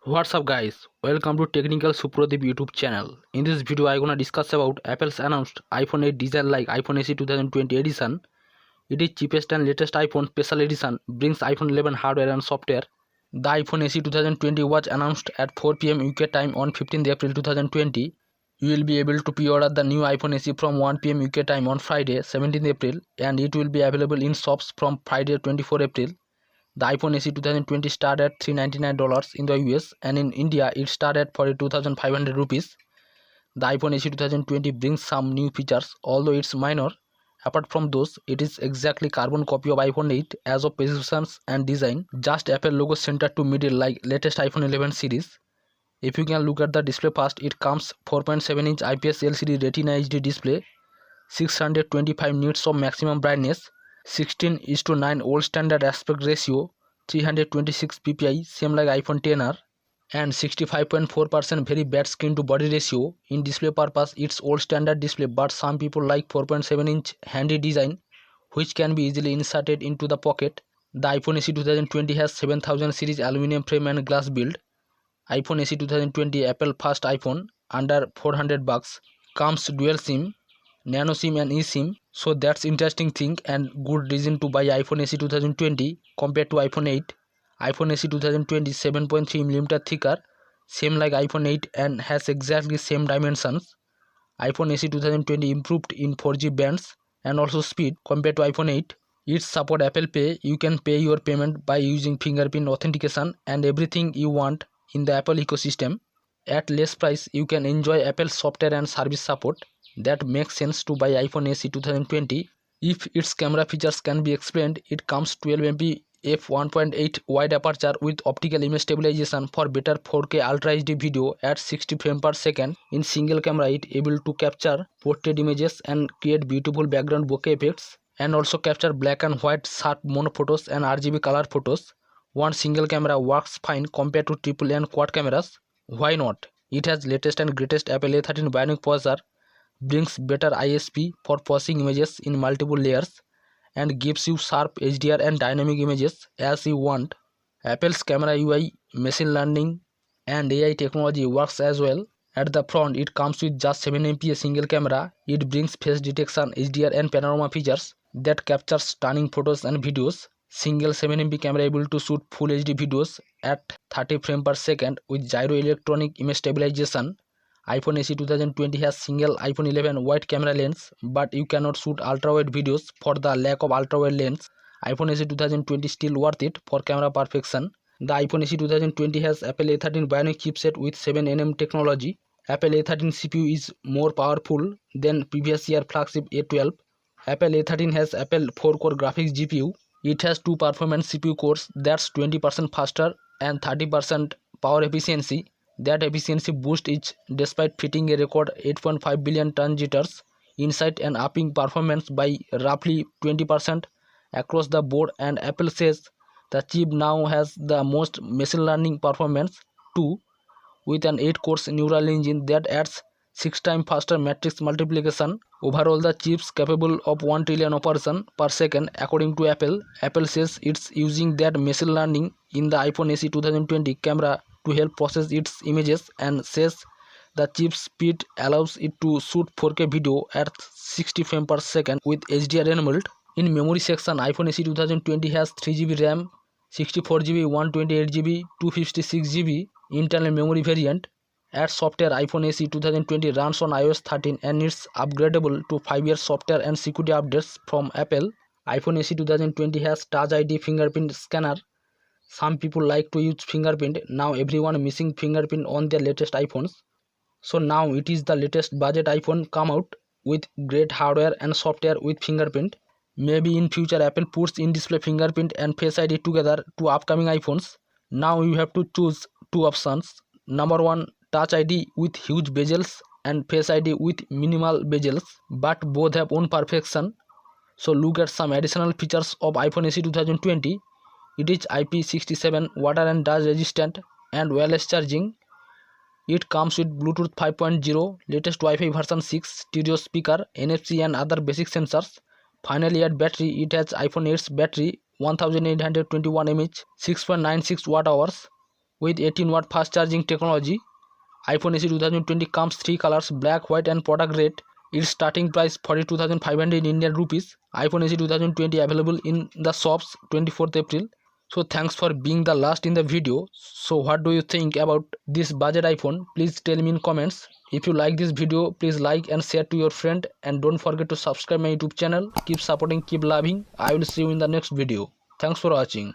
What's up guys, welcome to Technical Supradip YouTube channel. In this video I gonna discuss about Apple's announced iPhone 8 design like iPhone SE 2020 edition. It is cheapest and latest iPhone special edition, brings iPhone 11 hardware and software. The iPhone SE 2020 was announced at 4 p.m. UK time on 15th April 2020. You will be able to pre-order the new iPhone SE from 1 p.m. UK time on Friday 17th April and it will be available in shops from Friday 24 April. The iPhone SE 2020 started at $399 in the US and in India it started at 42,500 rupees. The iPhone SE 2020 brings some new features, although it's minor. Apart from those, it is exactly carbon copy of iPhone 8 as of specifications and design. Just Apple logo centered to middle like latest iPhone 11 series. If you can look at the display first, it comes 4.7-inch IPS LCD Retina HD display, 625 nits of maximum brightness, 16:9 old standard aspect ratio, 326 ppi same like iPhone XR, and 65.4% very bad screen to body ratio. In display purpose it's old standard display, but some people like 4.7-inch handy design which can be easily inserted into the pocket. The iPhone SE 2020 has 7000 series aluminum frame and glass build. iPhone SE 2020 Apple first iPhone under $400, comes dual SIM, Nano SIM and eSIM, so that's interesting thing and good reason to buy iPhone SE 2020 compared to iPhone 8. iPhone SE 2020 7.3mm thicker, same like iPhone 8 and has exactly same dimensions. iPhone SE 2020 improved in 4G bands and also speed compared to iPhone 8. It support Apple Pay. You can pay your payment by using fingerprint authentication and everything you want in the Apple ecosystem. At less price, you can enjoy Apple's software and service support. That makes sense to buy iPhone SE 2020. If its camera features can be explained, it comes 12MP f1.8 wide aperture with optical image stabilization for better 4K Ultra HD video at 60 frames per second. In single camera, it able to capture portrait images and create beautiful background bokeh effects, and also capture black and white sharp mono photos and RGB color photos. One single camera works fine compared to triple and quad cameras. Why not? It has latest and greatest Apple A13 Bionic processor, brings better ISP for processing images in multiple layers, and gives you sharp HDR and dynamic images as you want. Apple's camera UI, machine learning and AI technology works as well. At the front, it comes with just 7MP single camera. It brings face detection, HDR and panorama features that captures stunning photos and videos. Single 7MP camera able to shoot full HD videos at 30 frames per second with gyro electronic image stabilization. iPhone SE 2020 has single iPhone 11 wide camera lens, but you cannot shoot ultra-wide videos for the lack of ultra-wide lens. iPhone SE 2020 still worth it for camera perfection. The iPhone SE 2020 has Apple A13 Bionic chipset with 7nm technology. Apple A13 CPU is more powerful than previous year flagship A12. Apple A13 has Apple 4-core graphics GPU. It has two performance CPU cores that's 20% faster and 30% power efficiency. That efficiency boost is despite fitting a record 8.5 billion transistors inside and upping performance by roughly 20% across the board, and Apple says the chip now has the most machine learning performance too, with an 8-core neural engine that adds 6 times faster matrix multiplication. Overall, the chip's capable of 1 trillion operations per second according to Apple. Apple says it's using that machine learning in the iPhone SE 2020 camera to help process its images, and says the chip's speed allows it to shoot 4K video at 60 frames per second with HDR enabled. In memory section, iPhone SE 2020 has 3GB RAM, 64GB, 128GB, 256GB internal memory variant. At software, iPhone SE 2020 runs on iOS 13 and it's upgradable to 5-year software and security updates from Apple. iPhone SE 2020 has Touch ID fingerprint scanner. Some people like to use fingerprint. Now everyone missing fingerprint on their latest iPhones. So now it is the latest budget iPhone come out with great hardware and software with fingerprint. Maybe in future Apple puts in display fingerprint and Face ID together to upcoming iPhones. Now you have to choose two options. Number 1, Touch ID with huge bezels and Face ID with minimal bezels, but both have own perfection. So look at some additional features of iPhone SE 2020. It is IP67 water and dust resistant and wireless charging. It comes with Bluetooth 5.0, latest Wi-Fi version 6, stereo speaker, NFC and other basic sensors. Finally, at battery, it has iPhone 8's battery, 1821 mAh, 6.96 watt hours. with 18-watt fast charging technology. iPhone SE 2020 comes 3 colors, black, white and product red. Its starting price 42,500 in Indian rupees. iPhone SE 2020 available in the shops 24th April. So thanks for being the last in the video. So what do you think about this budget iPhone? Please tell me in comments. If you like this video, please like and share to your friend, and don't forget to subscribe my YouTube channel. Keep supporting, keep loving. I will see you in the next video. Thanks for watching.